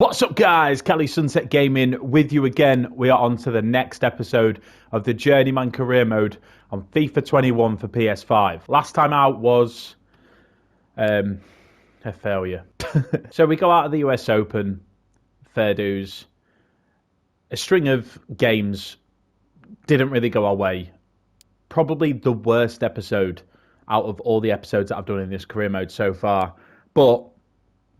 What's up, guys? Kelly Sunset Gaming with you again. We are on to the next episode of the Journeyman career mode on FIFA 21 for PS5. Last time out was a failure. So we go out of the US Open, fair dues. A string of games didn't really go our way. Probably the worst episode out of all the episodes that I've done in this career mode so far. But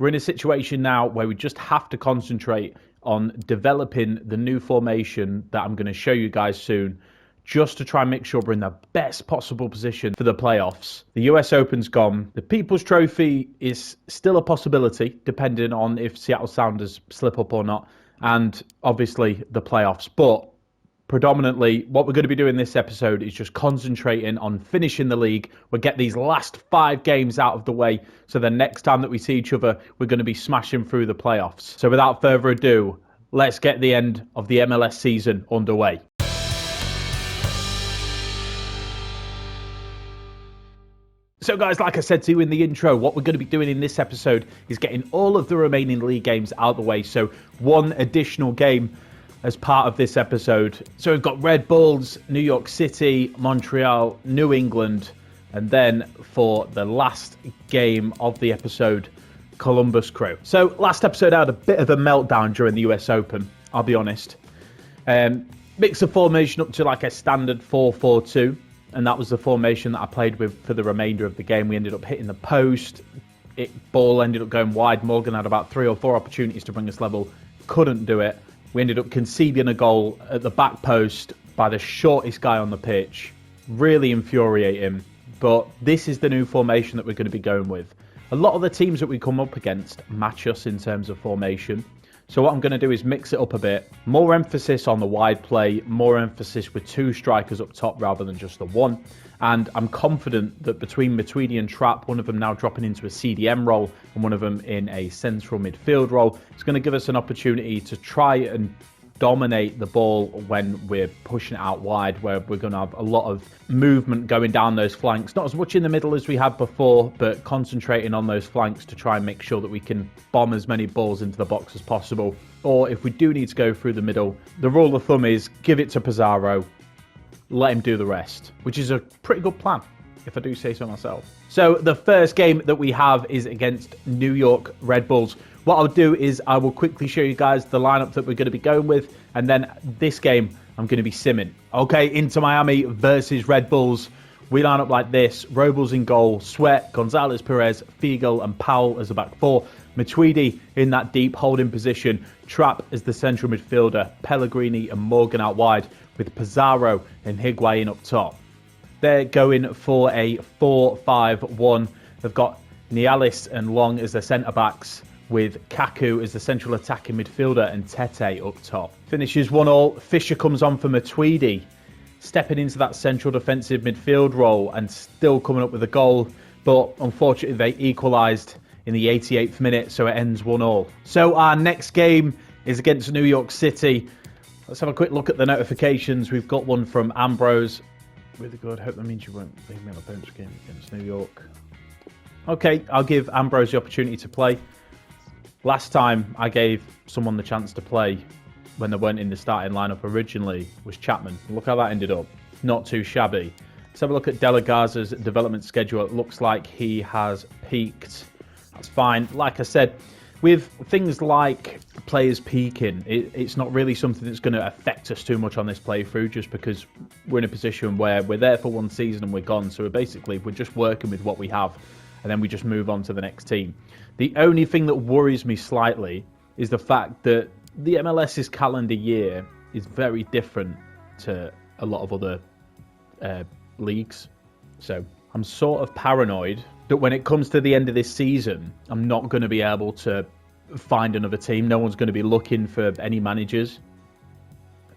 we're in a situation now where we just have to concentrate on developing the new formation that I'm going to show you guys soon, just to try and make sure we're in the best possible position for the playoffs. The US Open's gone. The People's Trophy is still a possibility, depending on if Seattle Sounders slip up or not, and obviously the playoffs. But predominantly, what we're going to be doing this episode is just concentrating on finishing the league. We'll get these last 5 games out of the way, so the next time that we see each other, we're going to be smashing through the playoffs. So without further ado, let's get the end of the MLS season underway. So guys, like I said to you in the intro, what we're going to be doing in this episode is getting all of the remaining league games out of the way. So one additional game as part of this episode. So we've got Red Bulls, New York City, Montreal, New England, and then for the last game of the episode, Columbus Crew. So last episode I had a bit of a meltdown during the US Open, I'll be honest. Mix of formation up to like a standard 4-4-2, and that was the formation that I played with for the remainder of the game. We ended up hitting the post. Ball ended up going wide. Morgan had about 3 or 4 opportunities to bring us level. Couldn't do it. We ended up conceding a goal at the back post by the shortest guy on the pitch. Really infuriating. But this is the new formation that we're going to be going with. A lot of the teams that we come up against match us in terms of formation. So what I'm going to do is mix it up a bit. More emphasis on the wide play. More emphasis with 2 strikers up top rather than just the 1. And I'm confident that between Matuidi and Trapp, one of them now dropping into a CDM role and one of them in a central midfield role, it's going to give us an opportunity to try and dominate the ball when we're pushing it out wide, where we're going to have a lot of movement going down those flanks. Not as much in the middle as we had before, but concentrating on those flanks to try and make sure that we can bomb as many balls into the box as possible. Or if we do need to go through the middle, the rule of thumb is give it to Pizarro, let him do the rest, which is a pretty good plan, if I do say so myself. So the first game that we have is against New York Red Bulls. What I'll do is I will quickly show you guys the lineup that we're going to be going with, and then this game I'm going to be simming. Okay, Inter Miami versus Red Bulls. We line up like this: Robles in goal, Sweat, Gonzalez, Perez, Fiegel and Powell as the back 4. Matuidi in that deep holding position. Trapp as the central midfielder. Pellegrini and Morgan out wide, with Pizarro and Higuain up top. They're going for a 4-5-1. They've got Nialis and Long as their centre-backs, with Kaku as the central attacking midfielder and Tete up top. Finishes 1-1. Fisher comes on for Matuidi, stepping into that central defensive midfield role and still coming up with a goal. But unfortunately, they equalised in the 88th minute, so it ends 1-1. So our next game is against New York City. Let's have a quick look at the notifications. We've got one from Ambrose. Really good. Hope that means you won't leave me on a bench game against New York. Okay, I'll give Ambrose the opportunity to play. Last time I gave someone the chance to play when they weren't in the starting lineup originally was Chapman. Look how that ended up. Not too shabby. Let's have a look at De La Garza's development schedule. It looks like he has peaked. That's fine. Like I said, with things like players peaking, it's not really something that's going to affect us too much on this playthrough, just because we're in a position where we're there for one season and we're gone. So we're just working with what we have, and then we just move on to the next team. The only thing that worries me slightly is the fact that the MLS's calendar year is very different to a lot of other leagues. So I'm sort of paranoid that when it comes to the end of this season, I'm not going to be able to find another team. No one's going to be looking for any managers.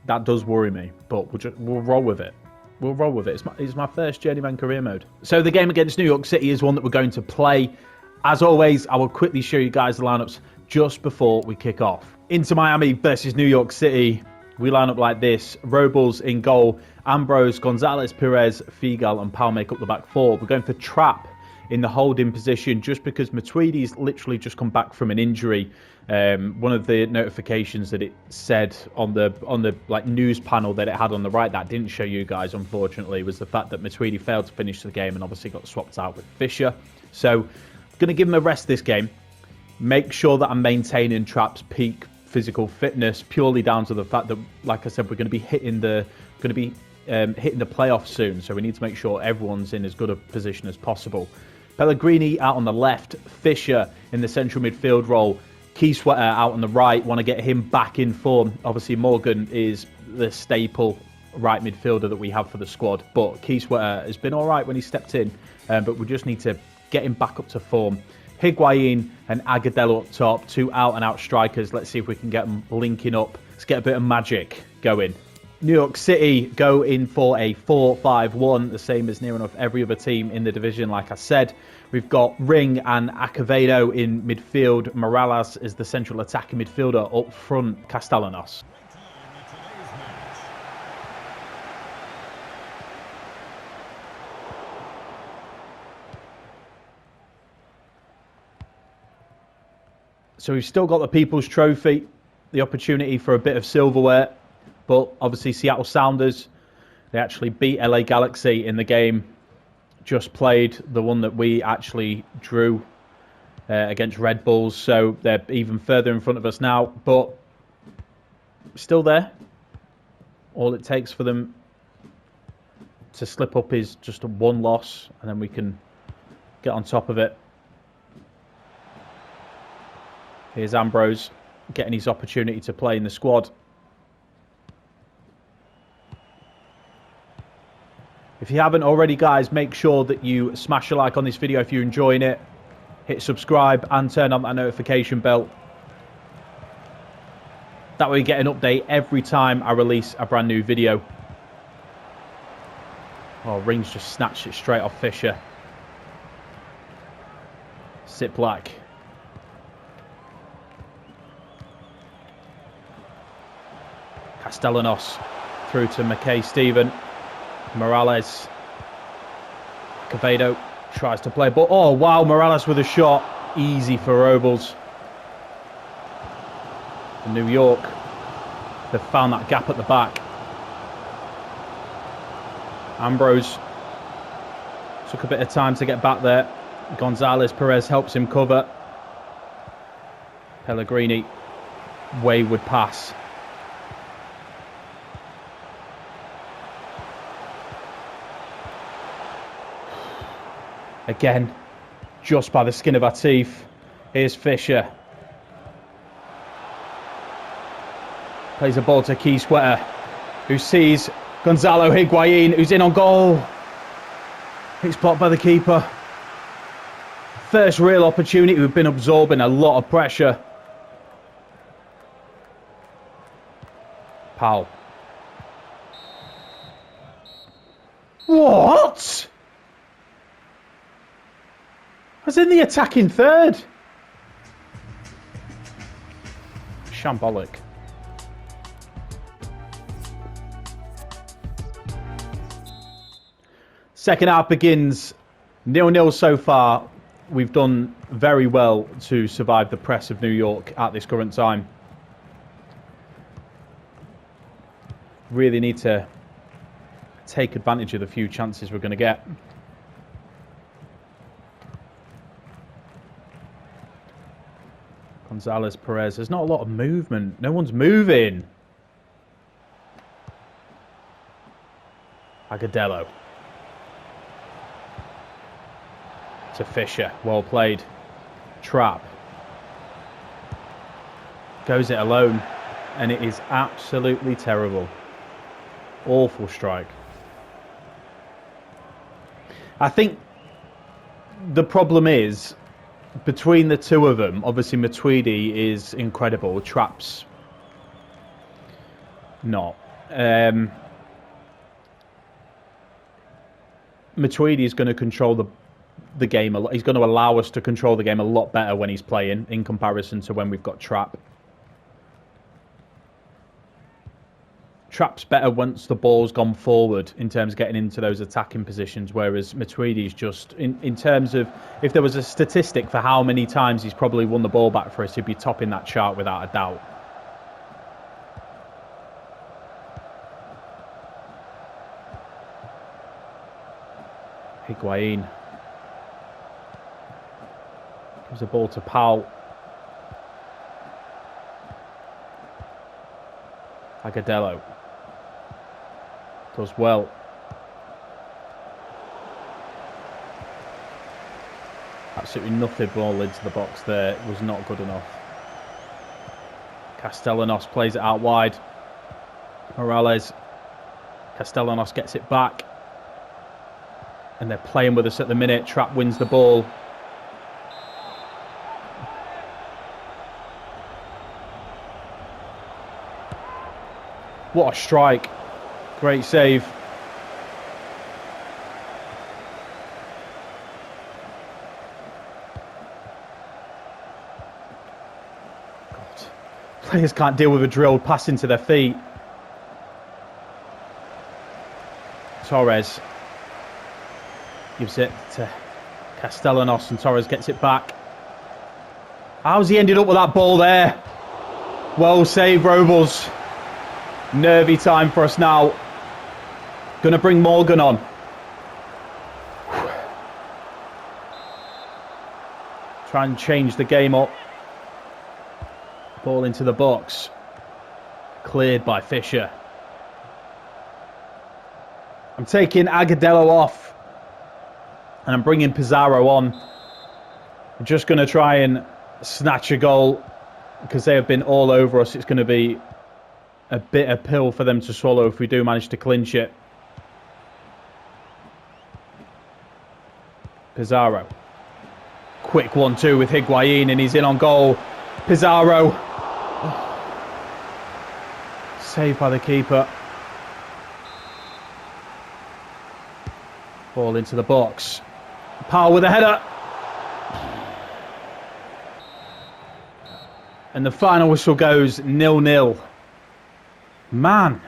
That does worry me, but we'll roll with it. We'll roll with it. It's my first Journeyman career mode. So the game against New York City is one that we're going to play. As always, I will quickly show you guys the lineups just before we kick off. Inter Miami versus New York City. We line up like this: Robles in goal, Ambrose, Gonzalez, Perez, Fiegel and Powell make up the back 4. We're going for Trapp in the holding position just because Matuidi's literally just come back from an injury. One of the notifications that it said on the like news panel that it had on the right that didn't show you guys, unfortunately, was the fact that Matuidi failed to finish the game and obviously got swapped out with Fisher. So going to give him a rest this game. Make sure that I'm maintaining Trap's peak physical fitness purely down to the fact that, like I said, we're going to be hitting the playoffs soon. So we need to make sure everyone's in as good a position as possible. Pellegrini out on the left, Fisher in the central midfield role, Key Sweater out on the right. Want to get him back in form. Obviously, Morgan is the staple right midfielder that we have for the squad, but Key Sweater has been all right when he stepped in, but we just need to get him back up to form. Higuain and Agudelo up top, two out-and-out strikers. Let's see if we can get them linking up. Let's get a bit of magic going. New York City go in for a 4-5-1, the same as near enough every other team in the division, like I said. We've got Ring and Acevedo in midfield. Morales is the central attacking midfielder. Up front, Castellanos. So we've still got the People's Trophy, the opportunity for a bit of silverware. But obviously Seattle Sounders, they actually beat LA Galaxy in the game just played, the one that we actually drew against Red Bulls. So they're even further in front of us now, but still there. All it takes for them to slip up is just a one loss, and then we can get on top of it. Here's Ambrose getting his opportunity to play in the squad. If you haven't already, guys, make sure that you smash a like on this video if you're enjoying it. Hit subscribe and turn on that notification bell. That way you get an update every time I release a brand new video. Oh, Rings just snatched it straight off Fisher. Sit Black. Castellanos through to McKay Stephen. Morales. Acevedo tries to play, but oh wow, Morales with a shot. Easy for Robles. And New York, they've found that gap at the back. Ambrose took a bit of time to get back there. Gonzalez Perez helps him cover. Pellegrini, wayward pass. Again, just by the skin of our teeth. Here's Fisher. Plays a ball to Key Sweater, who sees Gonzalo Higuain, who's in on goal. It's blocked by the keeper. First real opportunity. We've been absorbing a lot of pressure. Powell. What? I was in the attacking third. Shambolic. Second half begins. 0-0 so far. We've done very well to survive the press of New York at this current time. Really need to take advantage of the few chances we're going to get. Gonzalez Perez. There's not a lot of movement. No one's moving. Agudelo. To Fisher. Well played. Trap. Goes it alone. And it is absolutely terrible. Awful strike. I think the problem is, between the two of them, obviously Matuidi is incredible. Trap's not. Matuidi is going to control the game a lot. He's going to allow us to control the game a lot better when he's playing in comparison to when we've got Trap. Trapp's better once the ball's gone forward in terms of getting into those attacking positions, whereas Matuidi's just, in terms of, if there was a statistic for how many times he's probably won the ball back for us, he'd be topping that chart without a doubt. Higuain gives the ball to Powell. Agudelo does well. Absolutely nothing ball into the box there. It was not good enough. Castellanos plays it out wide. Morales. Castellanos gets it back. And they're playing with us at the minute. Trapp wins the ball. What a strike. Great save. God. Players can't deal with a drilled pass into their feet. Torres gives it to Castellanos and Torres gets it back. How's he ended up with that ball there? Well saved, Robles. Nervy time for us now. Going to bring Morgan on. Try and change the game up. Ball into the box. Cleared by Fisher. I'm taking Agudelo off. And I'm bringing Pizarro on. I'm just going to try and snatch a goal. Because they have been all over us. It's going to be a bitter pill for them to swallow if we do manage to clinch it. Pizarro. Quick 1-2 with Higuain and he's in on goal. Pizarro. Oh. Saved by the keeper. Ball into the box. Powell with a header. And the final whistle goes 0-0. Man.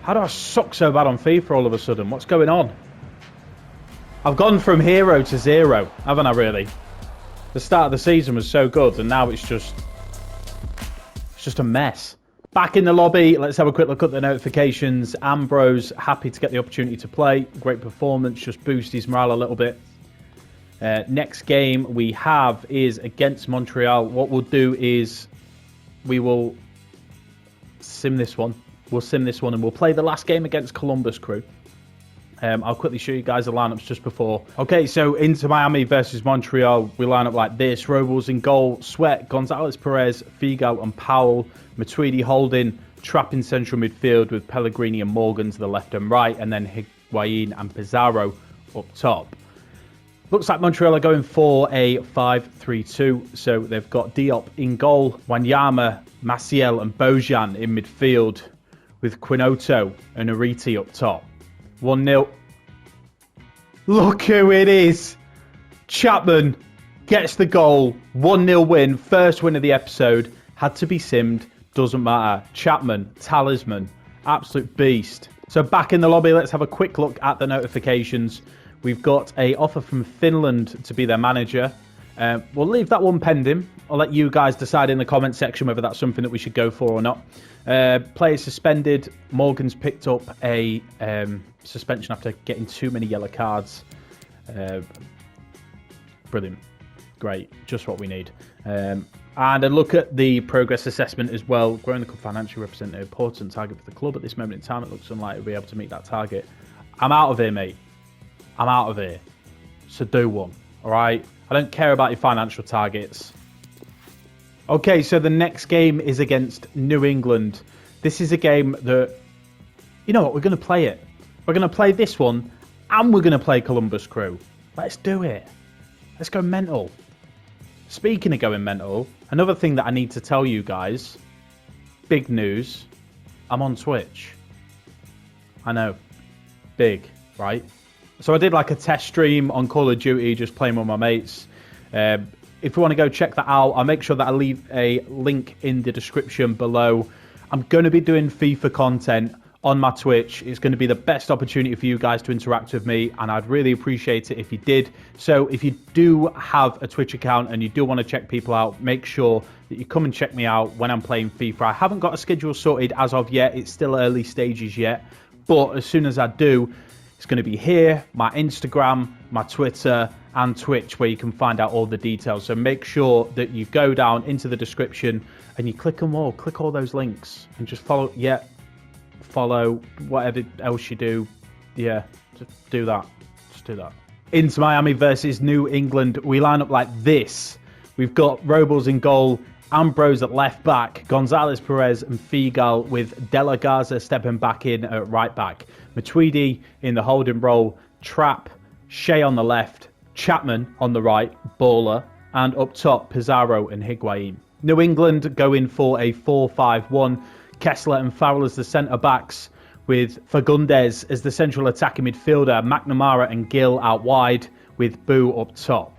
How do I suck so bad on FIFA all of a sudden? What's going on? I've gone from hero to zero, haven't I really? The start of the season was so good and now it's just a mess. Back in the lobby, let's have a quick look at the notifications. Ambrose, happy to get the opportunity to play. Great performance, just boost his morale a little bit. Next game we have is against Montreal. What we'll do is we will sim this one. We'll sim this one and we'll play the last game against Columbus Crew. I'll quickly show you guys the lineups just before. Okay, so Inter Miami versus Montreal, we line up like this. Robles in goal, Sweat, Gonzalez Perez, Figal and Powell, Matuidi holding, Trapp in central midfield with Pellegrini and Morgan to the left and right, and then Higuain and Pizarro up top. Looks like Montreal are going for a 5-3-2. So they've got Diop in goal, Wanyama, Maciel and Bojan in midfield with Quinoto and Ariti up top. 1-0. Look who it is. Chapman gets the goal. 1-0 win. First win of the episode. Had to be simmed. Doesn't matter. Chapman, talisman. Absolute beast. So back in the lobby, let's have a quick look at the notifications. We've got an offer from Finland to be their manager. We'll leave that one pending. I'll let you guys decide in the comment section whether that's something that we should go for or not. Players suspended. Morgan's picked up a suspension after getting too many yellow cards. Brilliant. Great. Just what we need. And a look at the progress assessment as well. Growing the club financially represent an important target for the club. At this moment in time, it looks unlikely to be able to meet that target. I'm out of here, mate. I'm out of here. So do one. All right? I don't care about your financial targets. Okay, so the next game is against New England. This is a game that, you know what, we're going to play it. We're going to play this one, and we're going to play Columbus Crew. Let's do it. Let's go mental. Speaking of going mental, another thing that I need to tell you guys, big news, I'm on Twitch. I know, big, right? So I did like a test stream on Call of Duty, just playing with my mates. If you want to go check that out, I'll make sure that I leave a link in the description below. I'm going to be doing FIFA content on my Twitch. It's going to be the best opportunity for you guys to interact with me, and I'd really appreciate it if you did. So if you do have a Twitch account and you do want to check people out, make sure that you come and check me out when I'm playing FIFA. I haven't got a schedule sorted as of yet. It's still early stages yet. But as soon as I do, it's going to be here, my Instagram, my Twitter, and Twitch, where you can find out all the details. So make sure that you go down into the description and you click them all. Click all those links and just follow. Yeah, follow whatever else you do. Yeah, just do that. Just do that. Inter Miami versus New England. We line up like this. We've got Robles in goal, Ambrose at left back, Gonzalez Perez and Figal with De La Garza stepping back in at right back. Matuidi in the holding role, Trapp, Shea on the left, Chapman on the right, Baller, and up top Pizarro and Higuain. New England going for a 4-5-1. Kessler and Farrell as the centre-backs, with Fagundes as the central attacking midfielder, McNamara and Gill out wide, with Boo up top.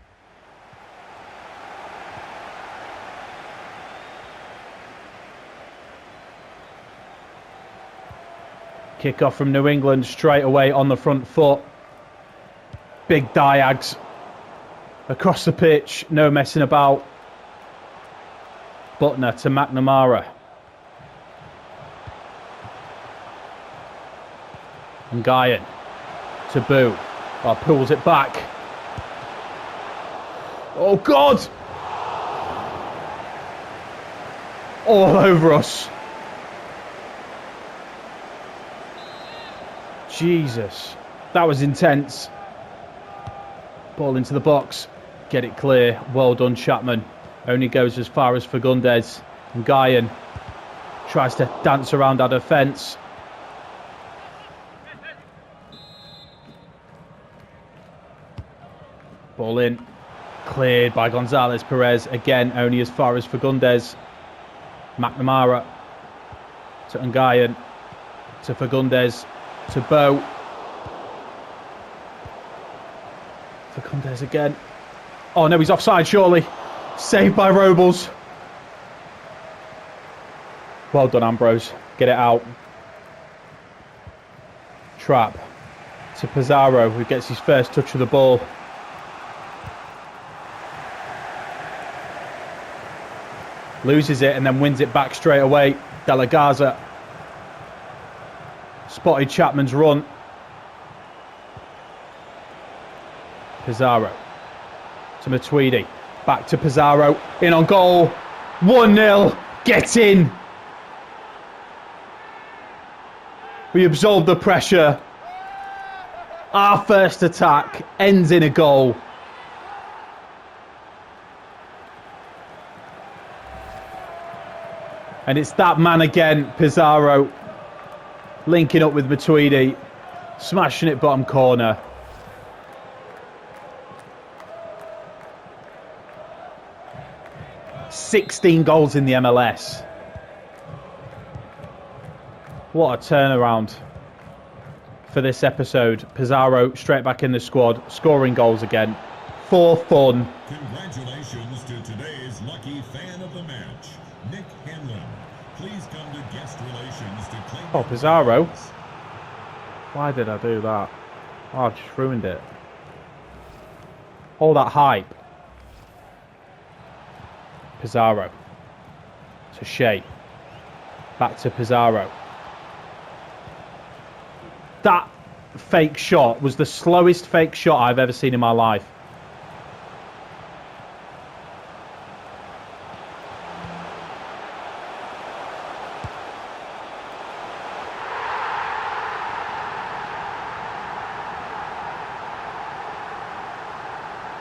Kick-off from New England straight away on the front foot. Big diags across the pitch, no messing about. Butner to McNamara. And Guyan to Boo. Oh, pulls it back. Oh, God! All over us. Jesus. That was intense. Ball into the box. Get it clear. Well done, Chapman. Only goes as far as Fagundes. And Guyan tries to dance around our defence. Ball in. Cleared by Gonzalez Perez. Again, only as far as Fagundes. McNamara to Nguyen. To Fagundes. To Bo. Fagundes again. Oh no, he's offside surely. Saved by Robles. Well done, Ambrose. Get it out. Trapp to Pizarro, who gets his first touch of the ball. Loses it and then wins it back straight away. De La Garza spotted Chapman's run. Pizarro to Matuidi. Back to Pizarro. In on goal. 1-0. Get in. We absorb the pressure. Our first attack ends in a goal. And it's that man again, Pizarro, linking up with Matuidi, smashing it bottom corner. "16 goals in the MLS. What a turnaround for this episode. Pizarro straight back in the squad, scoring goals again. For fun. Congratulations to today's lucky fan of the match, Nick Hanlon. Please come to guest relations to claim. Oh, Pizarro. Why did I do that? Oh, I've just ruined it. All that hype. Pizarro. To Shea. Back to Pizarro. That fake shot was the slowest fake shot I've ever seen in my life.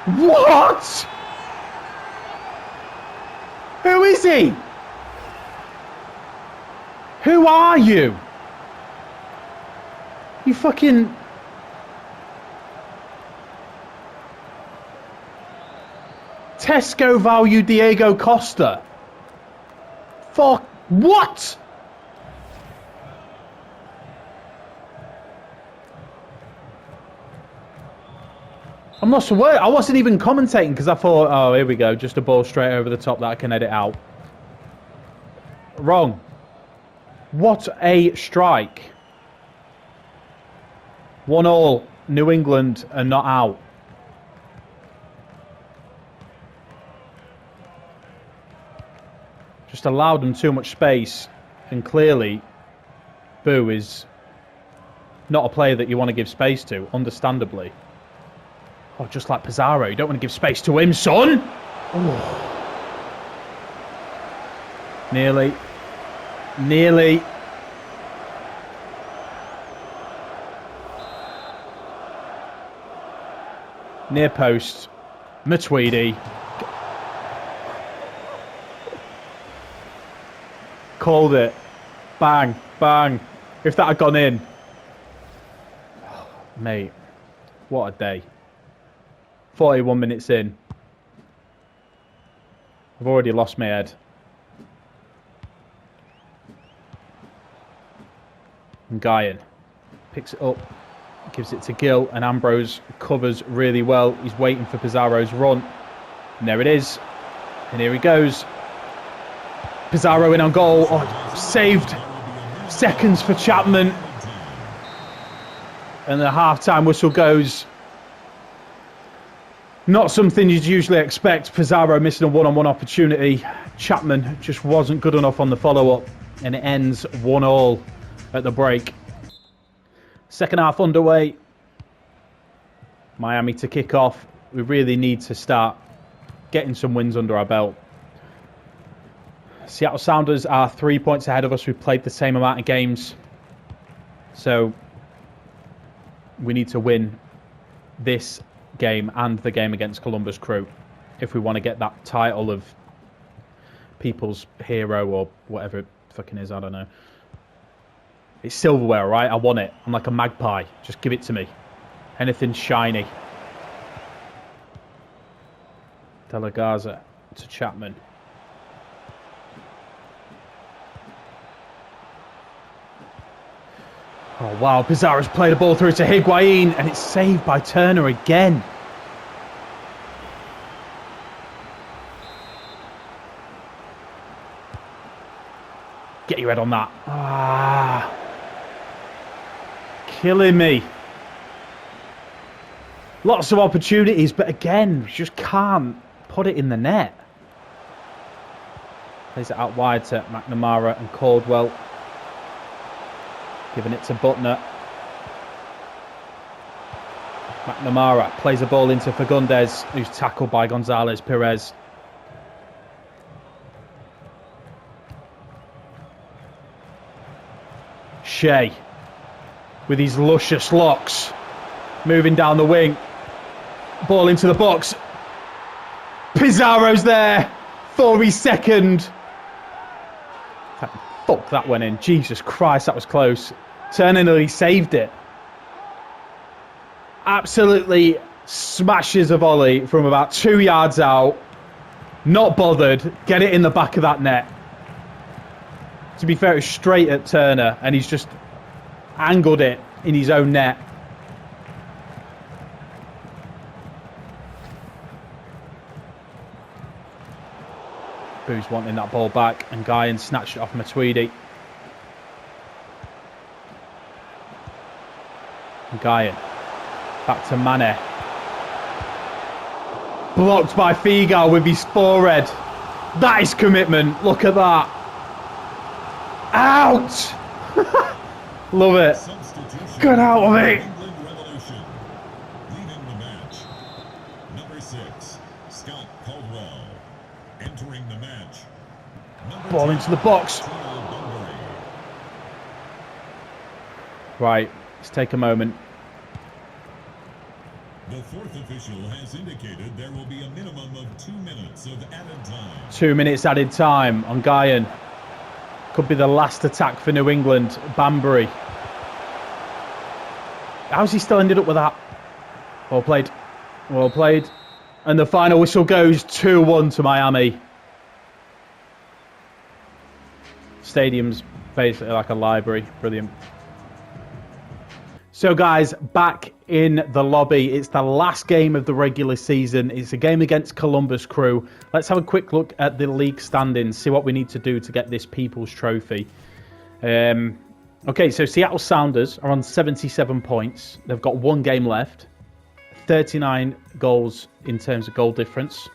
What? Who is he? Who are you? You fucking... Tesco value Diego Costa. Fuck. What? I'm not sure. I wasn't even commentating because I thought, oh, here we go. Just a ball straight over the top that I can edit out. Wrong. What a strike. 1-1. New England are not out. Just allowed them too much space. And clearly, Boo is not a player that you want to give space to, understandably. Oh, just like Pizarro, you don't want to give space to him, son! Oh. Nearly. Nearly. Near post. Matuidi. Called it. Bang, bang. If that had gone in. Oh, mate, what a day. 41 minutes in. I've already lost my head. And Guyan picks it up, gives it to Gill, and Ambrose covers really well. He's waiting for Pizarro's run. And there it is. And here he goes. Pizarro in on goal. Oh, saved. Seconds for Chapman. And the half-time whistle goes. Not something you'd usually expect. Pizarro missing a one-on-one opportunity. Chapman just wasn't good enough on the follow-up. And it ends 1-1 at the break. Second half underway. Miami to kick off. We really need to start getting some wins under our belt. Seattle Sounders are 3 points ahead of us. We've played the same amount of games. So we need to win this game and the game against Columbus Crew if we want to get that title of people's hero or whatever it fucking is. I don't know. It's silverware, right? I want it. I'm like a magpie. Just give it to me. Anything shiny. De La Garza to Chapman. Oh, wow. Pizarro's played a ball through to Higuain, and it's saved by Turner again. Get your head on that. Ah. Killing me. Lots of opportunities, but again, just can't put it in the net. Plays it out wide to McNamara and Caldwell. Giving it to Butner. McNamara plays the ball into Fagundes, who's tackled by Gonzalez Perez. Shea, with his luscious locks, moving down the wing. Ball into the box. Pizarro's there for his second. Fuck, that went in. Jesus Christ, that was close. Turner nearly saved it. Absolutely smashes a volley from about 2 yards out. Not bothered. Get it in the back of that net. To be fair, it was straight at Turner, and he's just angled it in his own net. Boo's wanting that ball back, and Guyan snatched it off Matuidi. Guyan back to Mane. Blocked by Figal with his forehead. That is commitment. Look at that. Out! Love it. Get out of it. Leading the match, number 6, Scott Caldwell. Entering the match, Ball into the box. Right, let's take a moment. The fourth official has indicated there will be a minimum of 2 minutes of added time. 2 minutes added time on Guyan. Could be the last attack for New England. Banbury. How's he still ended up with that? Well played. Well played. And the final whistle goes 2-1 to Miami. Stadium's basically like a library. Brilliant. So guys, back in the lobby. It's the last game of the regular season. It's a game against Columbus Crew. Let's have a quick look at the league standings, see what we need to do to get this People's Trophy. Okay, so Seattle Sounders are on 77 points. They've got one game left. 39 goals in terms of goal difference.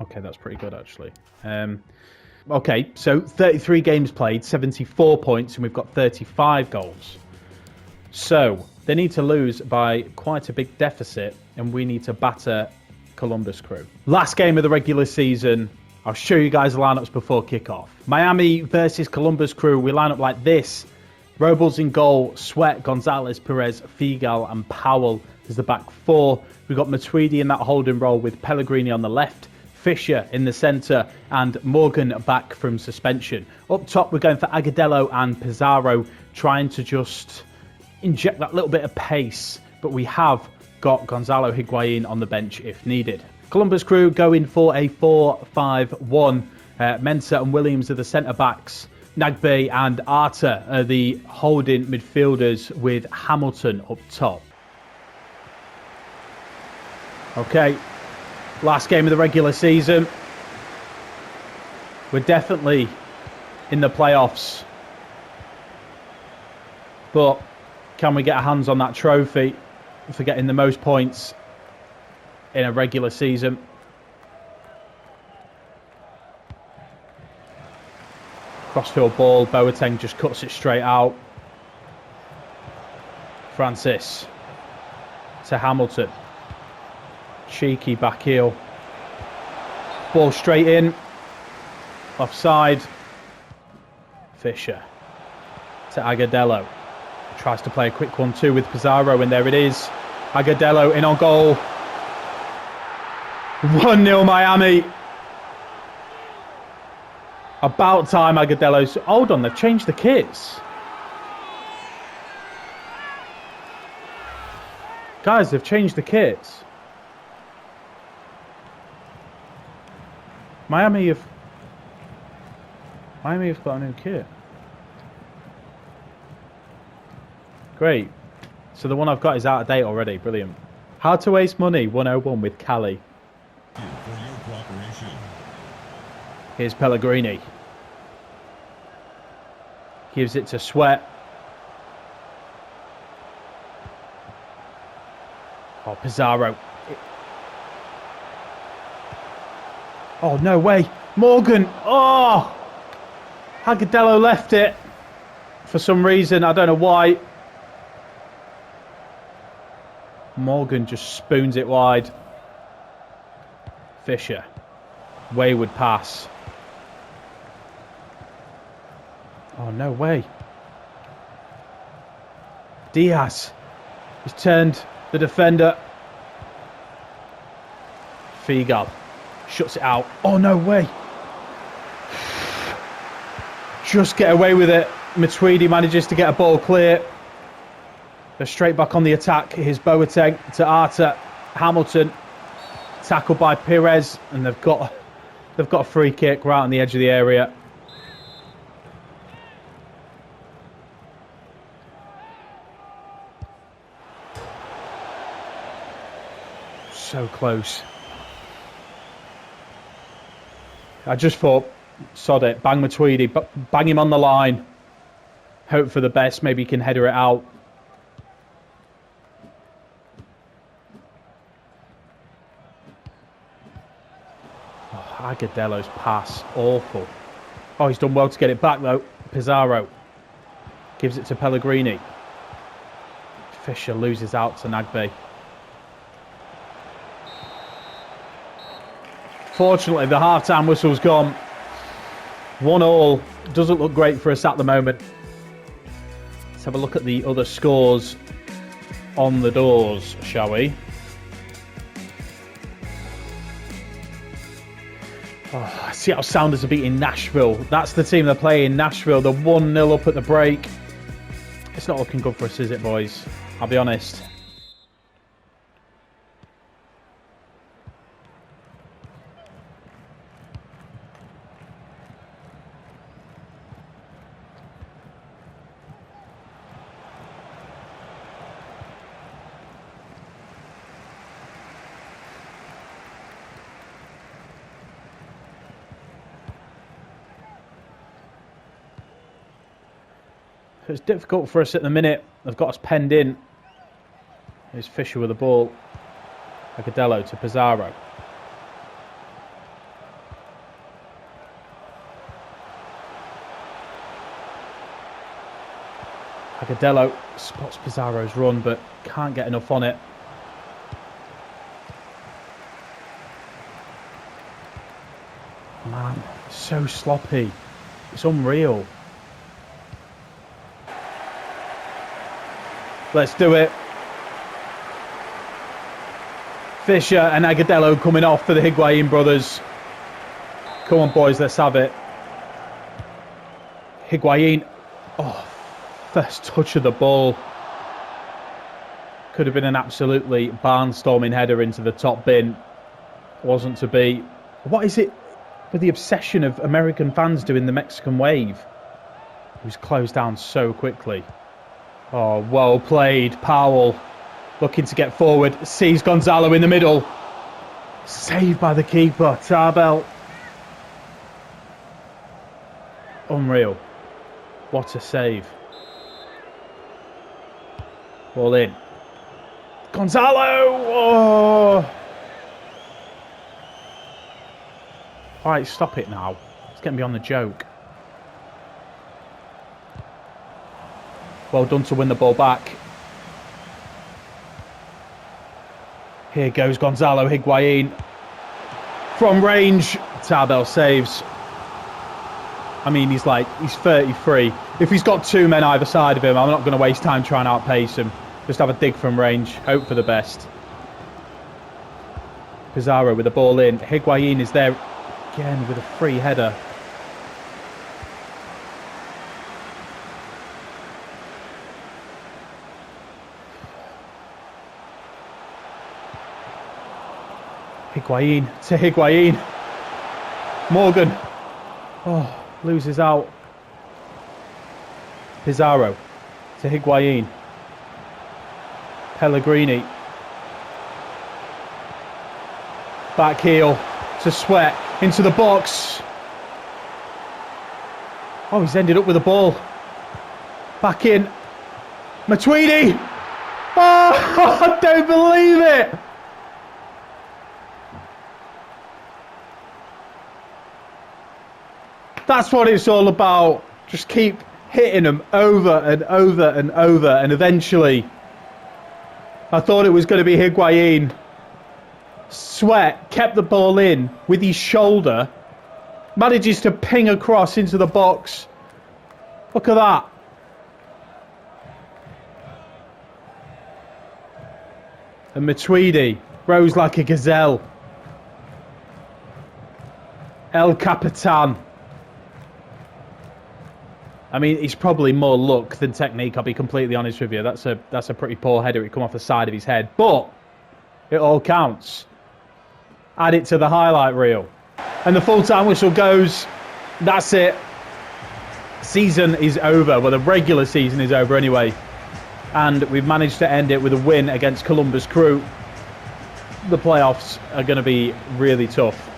Okay, that's pretty good, actually. Okay, so 33 games played, 74 points, and we've got 35 goals. So they need to lose by quite a big deficit, and we need to batter Columbus Crew. Last game of the regular season. I'll show you guys the lineups before kickoff. Miami versus Columbus Crew. We line up like this. Robles in goal, Sweat, Gonzalez, Perez, Figal, and Powell as the back four. We've got Matuidi in that holding role with Pellegrini on the left, Fisher in the centre, and Morgan back from suspension. Up top, we're going for Agudelo and Pizarro, trying to just inject that little bit of pace. But we have got Gonzalo Higuain on the bench if needed. Columbus Crew going for a 4-5-1. Mensah and Williams are the centre-backs. Nagbe and Arta are the holding midfielders with Hamilton up top. Okay, last game of the regular season. We're definitely in the playoffs. But can we get our hands on that trophy for getting the most points in a regular season? Crossfield ball, Boateng just cuts it straight out. Francis to Hamilton. Cheeky back heel. Ball straight in. Offside. Fisher to Agudelo. Tries to play a quick 1-2 with Pizarro, and there it is. Agudelo in on goal. 1-0 Miami. About time Agudelo's... Hold on, they've changed the kits. Guys, they've changed the kits. Miami have got a new kit. Great. So the one I've got is out of date already. Brilliant. How to waste money 101 with Cali. Here's Pellegrini. Gives it to Sweat. Oh, Pizarro. Oh, no way. Morgan. Oh! Agudelo left it. For some reason, I don't know why. Morgan just spoons it wide. Fisher. Wayward pass. Oh, no way. Diaz has turned the defender. Figal shuts it out. Oh, no way. Just get away with it. Matuidi manages to get a ball clear. They're straight back on the attack. Here's Boateng to Arta. Hamilton tackled by Perez, and they've got a free kick right on the edge of the area. So close. I just thought, sod it, bang Matuidi, bang him on the line. Hope for the best, maybe he can header it out. Oh, Agudelo's pass, awful. Oh, he's done well to get it back though. Pizarro gives it to Pellegrini. Fisher loses out to Nagbe. Fortunately, the half-time whistle's gone. 1-1. Doesn't look great for us at the moment. Let's have a look at the other scores on the doors, shall we? Oh, Seattle Sounders are beating Nashville. That's the team they're playing, Nashville. They're 1-0 up at the break. It's not looking good for us, is it, boys? I'll be honest. It's difficult for us at the minute. They've got us penned in. Here's Fisher with the ball. Agudelo to Pizarro. Agudelo spots Pizarro's run, but can't get enough on it. Man, so sloppy. It's unreal. Let's do it. Fisher and Agudelo coming off for the Higuain brothers. Come on, boys, let's have it. Higuain. Oh, first touch of the ball. Could have been an absolutely barnstorming header into the top bin. Wasn't to be. What is it with the obsession of American fans doing the Mexican wave? It was closed down so quickly. Oh, well played. Powell looking to get forward. Sees Gonzalo in the middle. Saved by the keeper. Tarbell. Unreal. What a save. Ball in. Gonzalo! Oh! Alright, stop it now. It's getting beyond the joke. Well done to win the ball back. Here goes Gonzalo Higuain. From range. Tarbell saves. I mean, he's 33. If he's got two men either side of him, I'm not going to waste time trying to outpace him. Just have a dig from range. Hope for the best. Pizarro with the ball in. Higuain is there again with a free header. Higuain to Higuain. Morgan. Oh, loses out. Pizarro to Higuain. Pellegrini. Back heel to Sweat. Into the box. Oh, he's ended up with the ball. Back in. Matuidi. Oh, I don't believe it. That's what it's all about. Just keep hitting them over and over and over. And eventually, I thought it was going to be Higuain. Sweat kept the ball in with his shoulder. Manages to ping across into the box. Look at that. And Matuidi rose like a gazelle. El Capitan. I mean, it's probably more luck than technique, I'll be completely honest with you. That's a pretty poor header. It come off the side of his head. But it all counts. Add it to the highlight reel. And the full-time whistle goes. That's it. Season is over. Well, the regular season is over anyway. And we've managed to end it with a win against Columbus Crew. The playoffs are going to be really tough.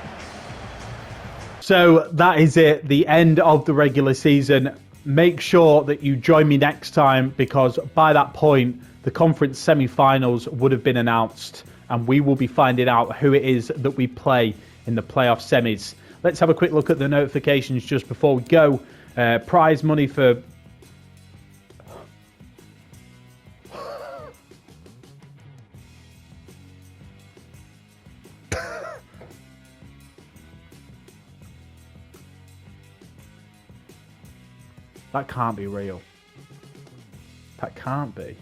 So that is it. The end of the regular season. Make sure that you join me next time, because by that point, the conference semi-finals would have been announced, and we will be finding out who it is that we play in the playoff semis. Let's have a quick look at the notifications just before we go. Prize money for... That can't be real. That can't be.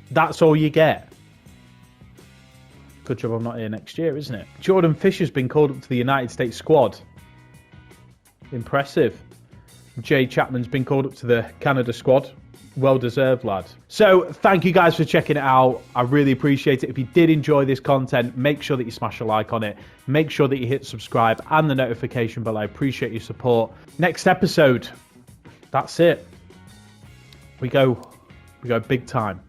That's all you get. Good job I'm not here next year, isn't it? Jordan Fisher's been called up to the United States squad. Impressive. Jay Chapman's been called up to the Canada squad. Well deserved, lad. So thank you guys for checking it out. I really appreciate it. If you did enjoy this content, make sure that you smash a like on it. Make sure that you hit subscribe and the notification bell. I appreciate your support. Next episode, that's it. We go big time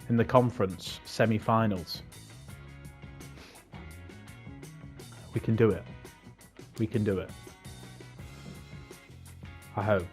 in the conference semi-finals. We can do it. We can do it. I hope.